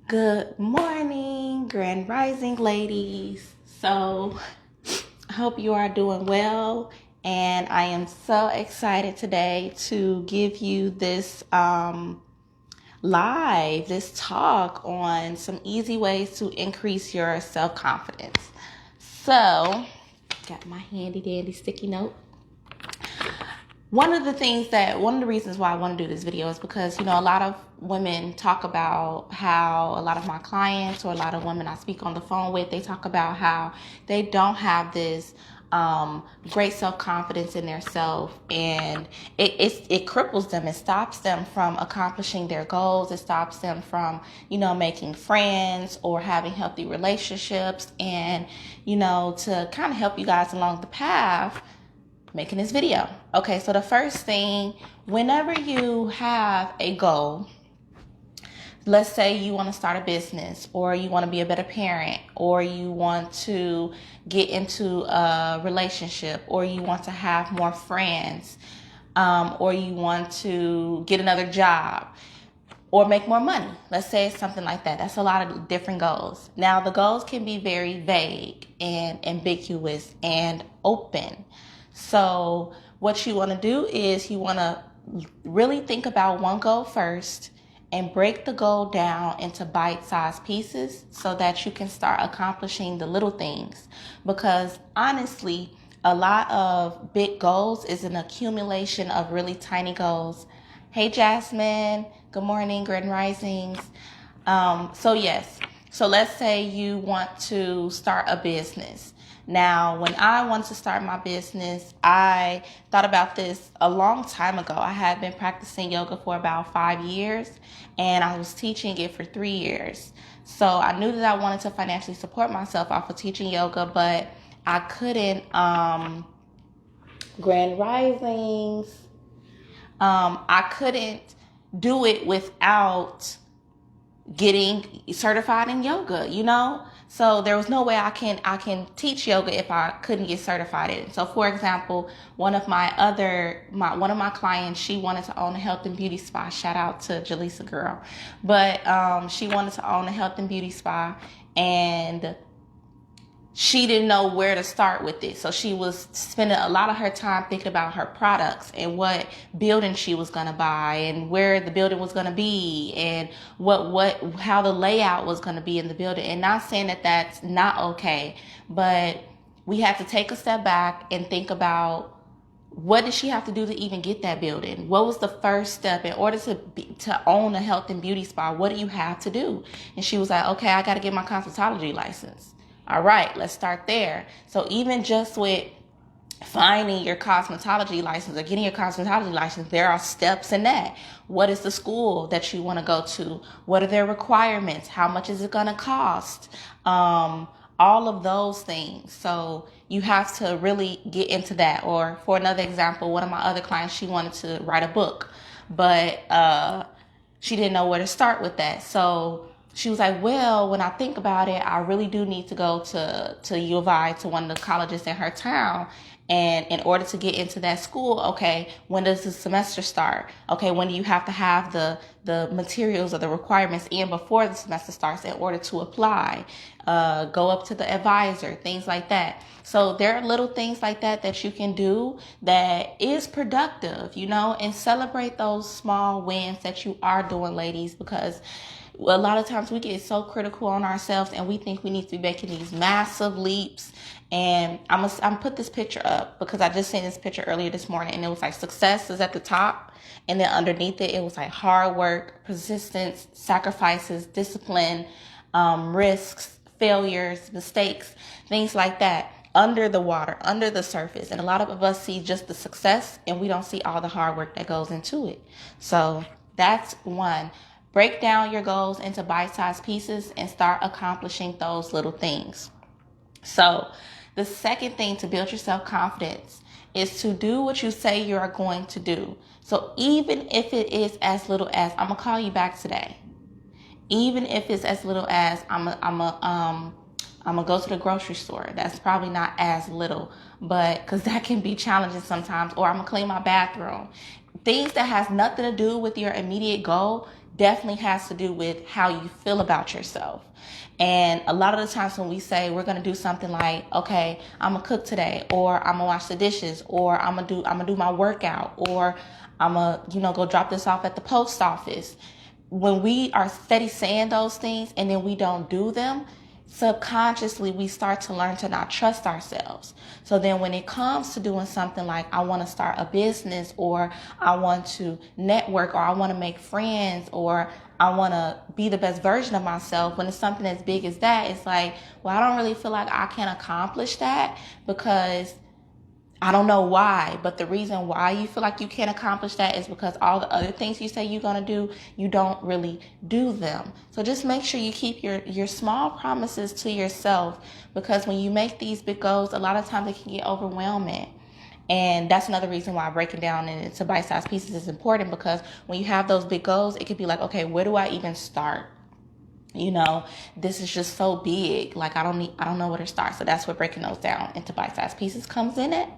Good morning, Grand Rising ladies. So, I hope you are doing well, and I am so excited today to give you this this talk on some easy ways to increase your self confidence. So, got my handy dandy sticky note. One of the reasons why I want to do this video is because, a lot of women talk about how a lot of my clients or a lot of women I speak on the phone with, they talk about how they don't have this great self-confidence in their self, and it cripples them. It stops them from accomplishing their goals. It stops them from, making friends or having healthy relationships. And, to kind of help you guys along the path, making this video. Okay, so the first thing, whenever you have a goal, let's say you want to start a business, or you want to be a better parent, or you want to get into a relationship, or you want to have more friends, or you want to get another job, or make more money. Let's say it's something like that. That's a lot of different goals. Now, the goals can be very vague and ambiguous and open. So what you want to do is you want to really think about one goal first and break the goal down into bite-sized pieces so that you can start accomplishing the little things. Because honestly, a lot of big goals is an accumulation of really tiny goals. Hey, Jasmine. Good morning, Grand Risings. Yes. So let's say you want to start a business. Now, when I wanted to start my business, I thought about this a long time ago. I had been practicing yoga for about 5 years, and I was teaching it for 3 years. So I knew that I wanted to financially support myself off of teaching yoga, but I couldn't, Grand Risings, I couldn't do it without getting certified in yoga. So there was no way I can teach yoga if I couldn't get certified in it. So for example, one of my clients, she wanted to own a health and beauty spa. Shout out to Jaleesa girl. But she wanted to own a health and beauty spa, and she didn't know where to start with it. So she was spending a lot of her time thinking about her products and what building she was going to buy and where the building was going to be and how the layout was going to be in the building. And not saying that that's not okay, but we have to take a step back and think about, what did she have to do to even get that building? What was the first step in order to own a health and beauty spa? What do you have to do? And she was like, okay, I got to get my cosmetology license. All right, let's start there. So even just with finding your cosmetology license or getting your cosmetology license, there are steps in that. What is the school that you want to go to? What are their requirements? How much is it going to cost? All of those things. So you have to really get into that. Or for another example, one of my other clients, she wanted to write a book, but she didn't know where to start with that. So she was like, well, when I think about it, I really do need to go to U of I, to one of the colleges in her town. And in order to get into that school, okay, when does the semester start? Okay, when do you have to have the materials or the requirements in before the semester starts in order to apply? Go up to the advisor, things like that. So there are little things like that you can do that is productive, and celebrate those small wins that you are doing, ladies, because a lot of times we get so critical on ourselves and we think we need to be making these massive leaps. And I'm put this picture up because I just seen this picture earlier this morning, and it was like success is at the top, and then underneath it was like hard work, persistence, sacrifices, discipline, risks, failures, mistakes, things like that, under the water, under the surface. And a lot of us see just the success and we don't see all the hard work that goes into it. So that's one. Break down your goals into bite-sized pieces and start accomplishing those little things. So the second thing to build your self-confidence is to do what you say you are going to do. So even if it is as little as, I'm going to call you back today. Even if it's as little as, I'm gonna go to the grocery store. That's probably not as little, but because that can be challenging sometimes. Or I'm gonna clean my bathroom. Things that has nothing to do with your immediate goal definitely has to do with how you feel about yourself. And a lot of the times when we say we're going to do something like, okay, I'm going to cook today, or I'm going to wash the dishes, or I'm going to do my workout, or I'm going to, go drop this off at the post office. When we are steady saying those things and then we don't do them, subconsciously we start to learn to not trust ourselves. So then when it comes to doing something like, I want to start a business, or I want to network, or I want to make friends, or I want to be the best version of myself, when it's something as big as that, it's like, well, I don't really feel like I can accomplish that, because I don't know why, but the reason why you feel like you can't accomplish that is because all the other things you say you're going to do, you don't really do them. So just make sure you keep your small promises to yourself, because when you make these big goals, a lot of times it can get overwhelming. And that's another reason why breaking down into bite-sized pieces is important, because when you have those big goals, it could be like, okay, where do I even start? This is just so big. Like, I don't know where to start. So that's where breaking those down into bite-sized pieces comes in it.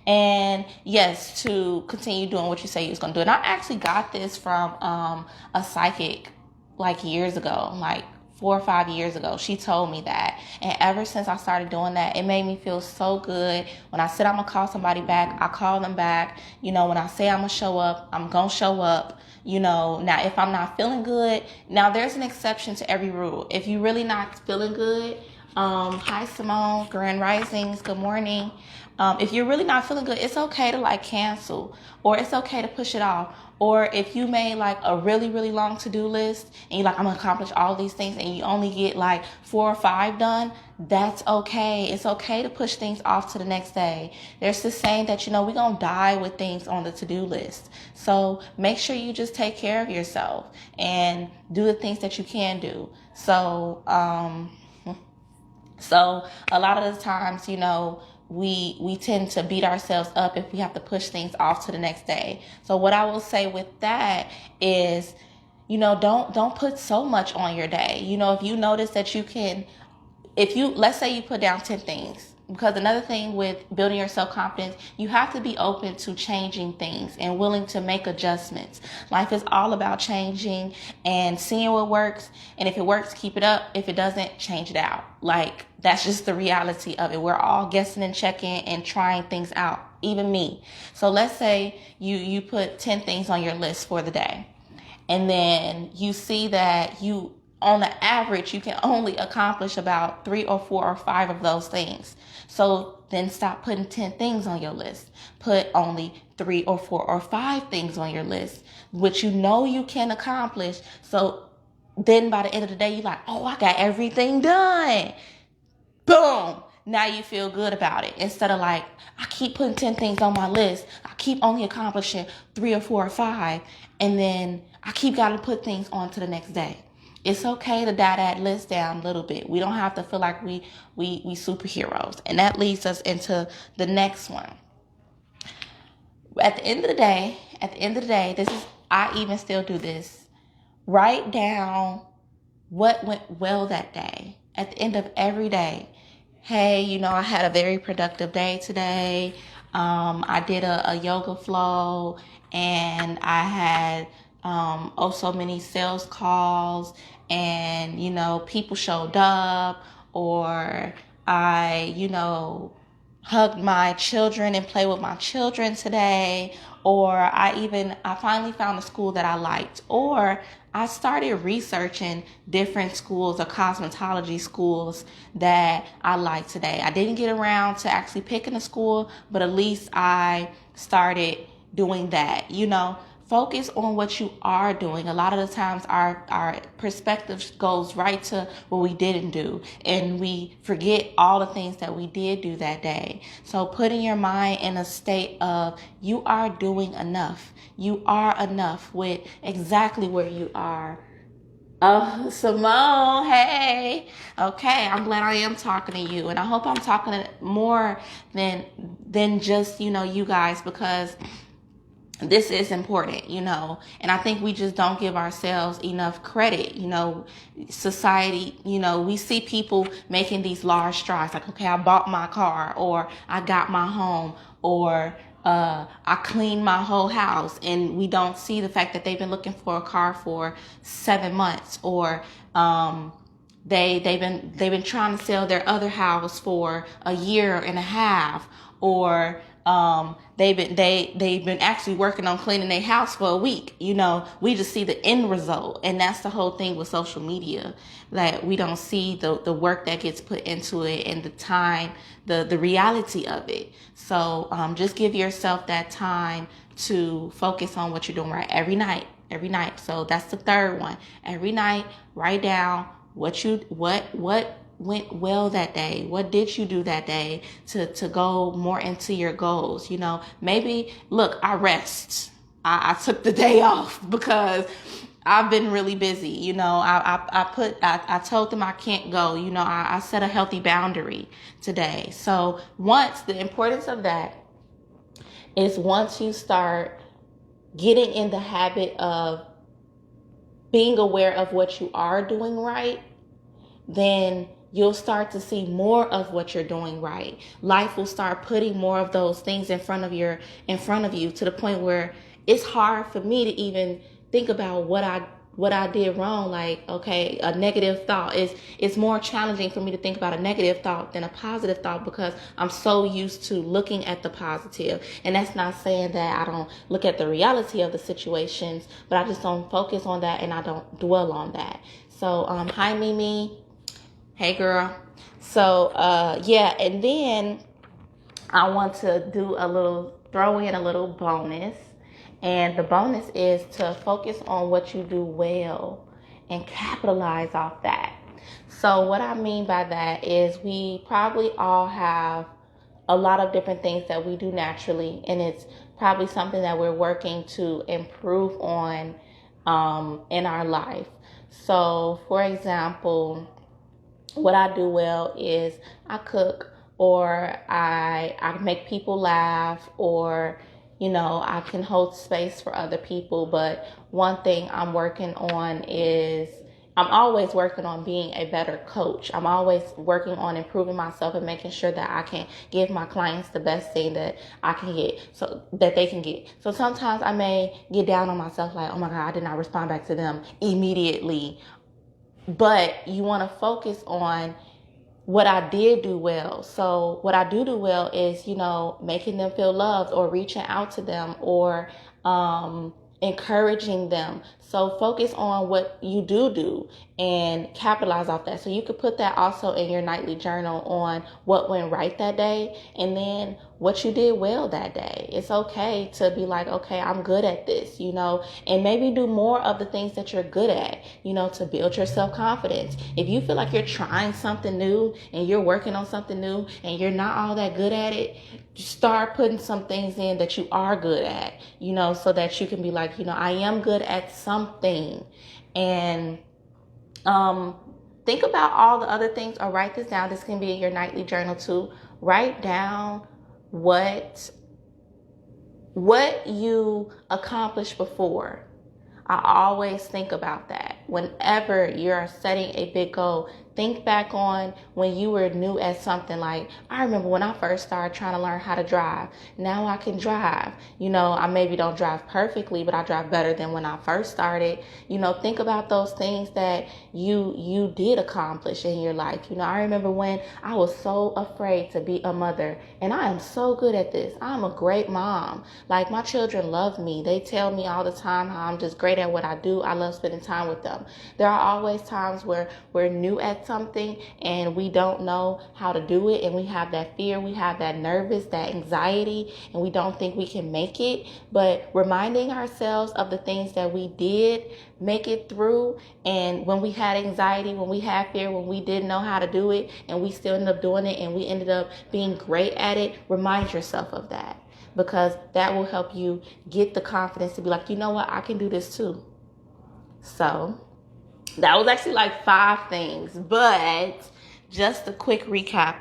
And yes, to continue doing what you say you was going to do. And I actually got this from a psychic like years ago, like 4 or 5 years ago. She told me that. And ever since I started doing that, it made me feel so good. When I said I'm going to call somebody back, I call them back. When I say I'm going to show up, I'm going to show up. Now if I'm not feeling good, now there's an exception to every rule. If you're really not feeling good, hi Simone, Grand Risings, good morning. If you're really not feeling good, it's okay to cancel, or it's okay to push it off. Or if you made a really, really long to-do list and you're I'm going to accomplish all these things, and you only get 4 or 5 done, that's okay. It's okay to push things off to the next day. There's this saying that, we're going to die with things on the to-do list. So make sure you just take care of yourself and do the things that you can do. So a lot of the times, we tend to beat ourselves up if we have to push things off to the next day. So what I will say with that is, don't put so much on your day. If you notice that let's say you put down 10 things, because another thing with building your self-confidence, you have to be open to changing things and willing to make adjustments. Life is all about changing and seeing what works. And if it works, keep it up. If it doesn't, change it out. That's just the reality of it. We're all guessing and checking and trying things out, even me. So let's say you put 10 things on your list for the day, and then you see that on the average, you can only accomplish about 3 or 4 or 5 of those things. So then stop putting 10 things on your list. Put only 3 or 4 or 5 things on your list, which you can accomplish. So then by the end of the day, you're like, oh, I got everything done. Boom. Now you feel good about it. Instead of I keep putting 10 things on my list. I keep only accomplishing 3 or 4 or 5. And then I keep got to put things on to the next day. It's okay to dial that list down a little bit. We don't have to feel like we superheroes. And that leads us into the next one. At the end of the day, I even still do this. Write down what went well that day. At the end of every day. Hey, I had a very productive day today. I did a yoga flow, and I had so many sales calls, and people showed up, or I hugged my children and played with my children today, or I finally found a school that I liked, or I started researching different schools or cosmetology schools that I like today. I didn't get around to actually picking a school, but at least I started doing that. Focus on what you are doing. A lot of the times our perspective goes right to what we didn't do, and we forget all the things that we did do that day. So putting your mind in a state of you are doing enough. You are enough with exactly where you are. Oh, Simone, hey. Okay, I'm glad I am talking to you, and I hope I'm talking more than just, you guys, because this is important, and I think we just don't give ourselves enough credit. Society, we see people making these large strides, okay, I bought my car, or I got my home, or I cleaned my whole house, and we don't see the fact that they've been looking for a car for 7 months, or they've been trying to sell their other house for a year and a half, or they've been actually working on cleaning their house for a week. We just see the end result, and that's the whole thing with social media. Like, we don't see the work that gets put into it, and the time, the reality of it. So just give yourself that time to focus on what you're doing right every night. So that's the third one. Every night, write down what went well that day. What did you do that day to go more into your goals? Maybe, look, I rest. I took the day off because I've been really busy. I told them I can't go. I set a healthy boundary today. So the importance of that is, once you start getting in the habit of being aware of what you are doing right, then you'll start to see more of what you're doing right. Life will start putting more of those things in front of you, to the point where it's hard for me to even think about what I did wrong. Like, okay, a negative thought it's more challenging for me to think about a negative thought than a positive thought, because I'm so used to looking at the positive. And that's not saying that I don't look at the reality of the situations, but I just don't focus on that, and I don't dwell on that. So hi Mimi. Hey girl. So yeah, and then I want to throw in a little bonus. And the bonus is to focus on what you do well and capitalize off that. So what I mean by that is, we probably all have a lot of different things that we do naturally, and it's probably something that we're working to improve on in our life. So for example, what I do well is I cook, or I make people laugh, or I can hold space for other people. But one thing I'm working on is, I'm always working on being a better coach. I'm always working on improving myself and making sure that I can give my clients the best thing that I can get, so that they can get. So sometimes I may get down on myself, like, oh my God, I did not respond back to them immediately. But you want to focus on what I did do well. So what I do well is, making them feel loved, or reaching out to them, or encouraging them. So focus on what you do and capitalize off that. So you could put that also in your nightly journal, on what went right that day, and then what you did well that day. It's okay to be like, okay, I'm good at this, and maybe do more of the things that you're good at, to build your self-confidence. If you feel like you're trying something new and you're working on something new and you're not all that good at it, start putting some things in that you are good at, so that you can be like, I am good at something. And think about all the other things, or write this down. This can be in your nightly journal too. Write down what you accomplished before. I always think about that. Whenever you're setting a big goal, think back on when you were new at something. Like, I remember when I first started trying to learn how to drive. Now I can drive. I maybe don't drive perfectly, but I drive better than when I first started. Think about those things that you did accomplish in your life. I remember when I was so afraid to be a mother, and I am so good at this. I'm a great mom. Like, my children love me. They tell me all the time how I'm just great at what I do. I love spending time with them. There are always times where we're new at something and we don't know how to do it, and we have that fear, we have that nervous, that anxiety, and we don't think we can make it. But reminding ourselves of the things that we did make it through, and when we had anxiety, when we had fear, when we didn't know how to do it, and we still ended up doing it, and we ended up being great at it, remind yourself of that, because that will help you get the confidence to be like, you know what, I can do this too. So that was actually like 5 things, but just a quick recap.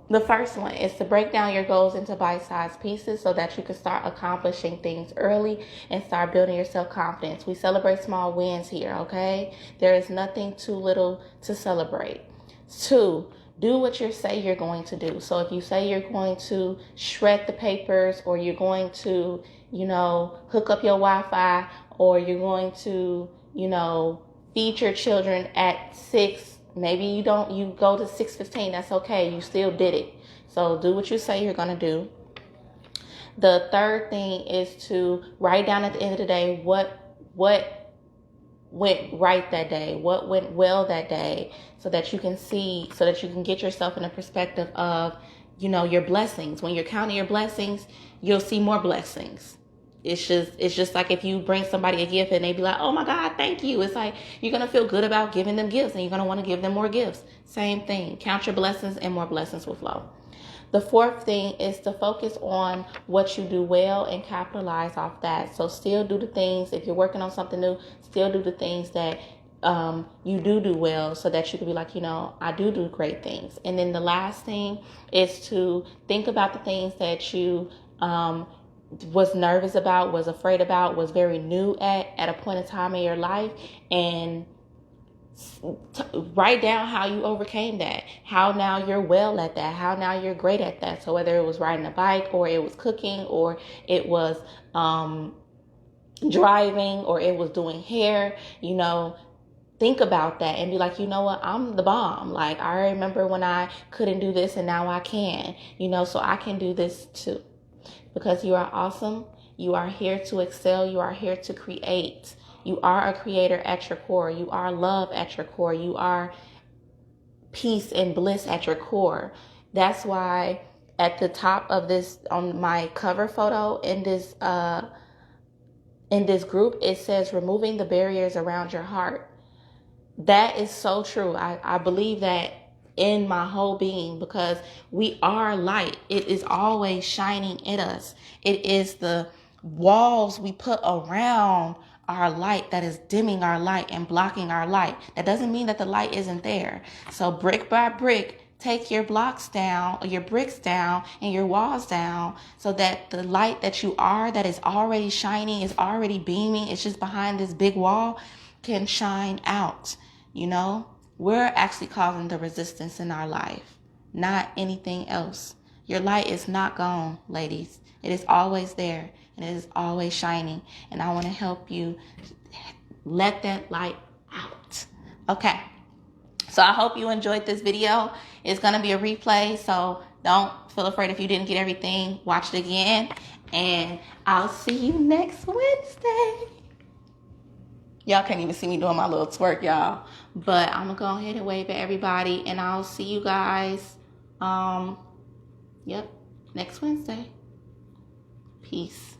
The first one is to break down your goals into bite-sized pieces, so that you can start accomplishing things early and start building your self-confidence. We celebrate small wins here, okay? There is nothing too little to celebrate. 2, do what you say you're going to do. So if you say you're going to shred the papers, or you're going to, hook up your Wi-Fi, or you're going to, feed your children at 6, maybe you go to 6:15, that's okay. You still did it. So do what you say you're going to do. The third thing is to write down at the end of the day what went right that day, what went well that day, so that you can get yourself in a perspective of, your blessings. When you're counting your blessings, you'll see more blessings. It's just like if you bring somebody a gift and they be like, oh my God, thank you. It's like, you're going to feel good about giving them gifts, and you're going to want to give them more gifts. Same thing. Count your blessings and more blessings will flow. The fourth thing is to focus on what you do well and capitalize off that. So still do the things, if you're working on something new, still do the things that you do well, so that you can be like, I do great things. And then the last thing is to think about the things that you was nervous about, was afraid about, was very new at a point in time in your life, and write down how you overcame that, how now you're well at that, how now you're great at that. So whether it was riding a bike, or it was cooking, or it was driving, or it was doing hair, think about that and be like, you know what, I'm the bomb. Like, I remember when I couldn't do this and now I can, so I can do this too. Because you are awesome. You are here to excel. You are here to create. You are a creator at your core. You are love at your core. You are peace and bliss at your core. That's why at the top of this, on my cover photo in this group, it says removing the barriers around your heart. That is so true. I believe that in my whole being, because we are light. It is always shining in us. It is the walls we put around our light that is dimming our light and blocking our light. That doesn't mean that the light isn't there. So brick by brick, take your blocks down, or your bricks down, and your walls down, so that the light that you are, that is already shining, is already beaming, it's just behind this big wall, can shine out. We're actually causing the resistance in our life, not anything else. Your light is not gone, ladies. It is always there, and it is always shining. And I want to help you let that light out. Okay. So I hope you enjoyed this video. It's going to be a replay, so don't feel afraid if you didn't get everything. Watch it again, and I'll see you next Wednesday. Y'all can't even see me doing my little twerk, y'all. But I'm going to go ahead and wave at everybody, and I'll see you guys, next Wednesday. Peace.